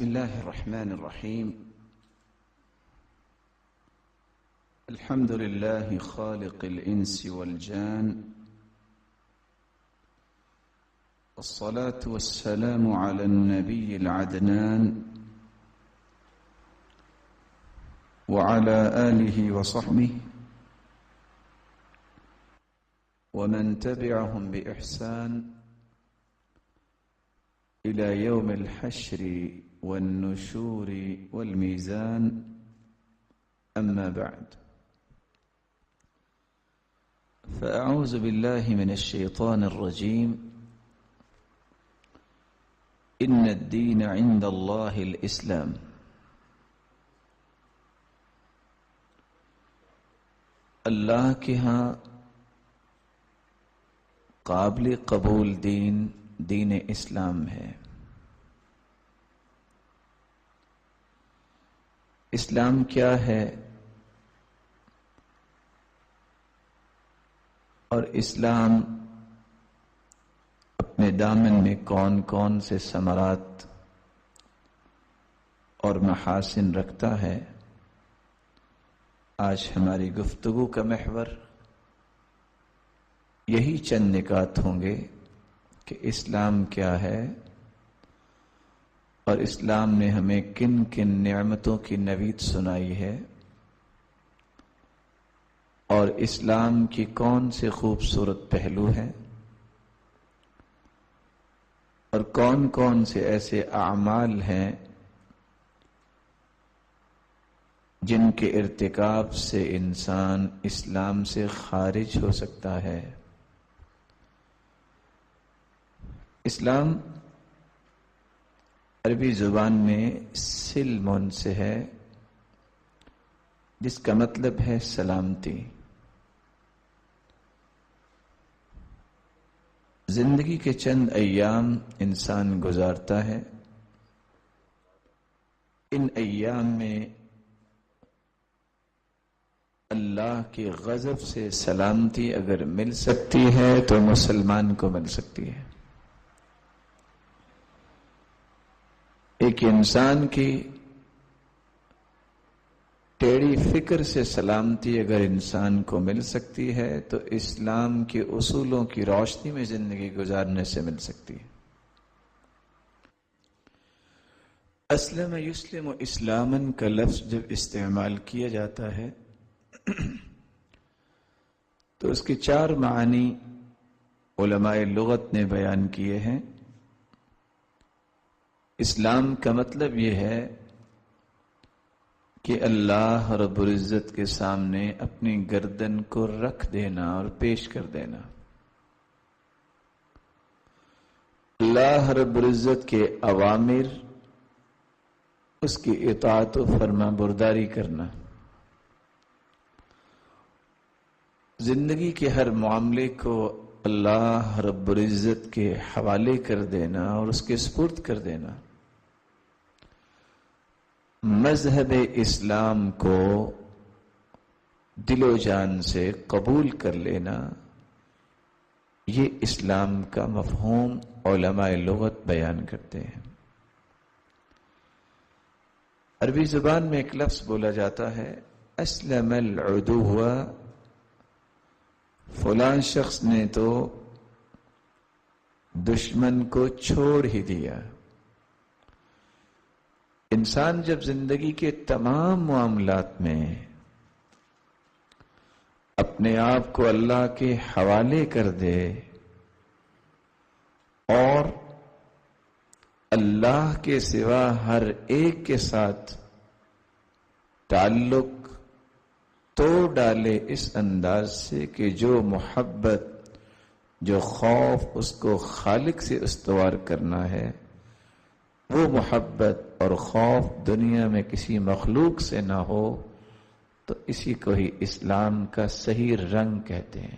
بسم الله الرحمن الرحيم. الحمد لله خالق الإنس والجان، والصلاة والسلام على النبي العدنان وعلى آله وصحبه ومن تبعهم بإحسان إلى يوم الحشر والنشور والميزان، أما بعد، فأعوذ بالله من الشيطان الرجيم. إن الدين عند الله الإسلام. اللہ کے ہاں قابل قبول دین دین اسلام ہے. اسلام کیا ہے اور اسلام اپنے دامن میں کون کون سے ثمرات اور محاسن رکھتا ہے، آج ہماری گفتگو کا محور یہی چند نکات ہوں گے کہ اسلام کیا ہے اور اسلام نے ہمیں کن کن نعمتوں کی نوید سنائی ہے، اور اسلام کی کون سے خوبصورت پہلو ہیں، اور کون کون سے ایسے اعمال ہیں جن کے ارتکاب سے انسان اسلام سے خارج ہو سکتا ہے. اسلام عربی زبان میں سلم سے ہے، جس کا مطلب ہے سلامتی. زندگی کے چند ایام انسان گزارتا ہے، ان ایام میں اللہ کی غضب سے سلامتی اگر مل سکتی ہے تو مسلمان کو مل سکتی ہے. ایک انسان کی ٹیڑھی فکر سے سلامتی اگر انسان کو مل سکتی ہے تو اسلام کے اصولوں کی روشنی میں زندگی گزارنے سے مل سکتی ہے. اسلم یسلم اسلامن کا لفظ جب استعمال کیا جاتا ہے تو اس کے چار معنی علماء لغت نے بیان کیے ہیں. اسلام کا مطلب یہ ہے کہ اللہ رب العزت کے سامنے اپنی گردن کو رکھ دینا اور پیش کر دینا. اللہ رب العزت کے اوامر، اس کی اطاعت و فرما برداری کرنا. زندگی کے ہر معاملے کو اللہ رب العزت کے حوالے کر دینا اور اس کے سپرد کر دینا. مذہب اسلام کو دل و جان سے قبول کر لینا، یہ اسلام کا مفہوم علماء لغت بیان کرتے ہیں. عربی زبان میں ایک لفظ بولا جاتا ہے اسلم العدو، فلاں شخص نے تو دشمن کو چھوڑ ہی دیا. انسان جب زندگی کے تمام معاملات میں اپنے آپ کو اللہ کے حوالے کر دے اور اللہ کے سوا ہر ایک کے ساتھ تعلق توڑ ڈالے اس انداز سے کہ جو محبت، جو خوف اس کو خالق سے استوار کرنا ہے، وہ محبت اور خوف دنیا میں کسی مخلوق سے نہ ہو، تو اسی کو ہی اسلام کا صحیح رنگ کہتے ہیں.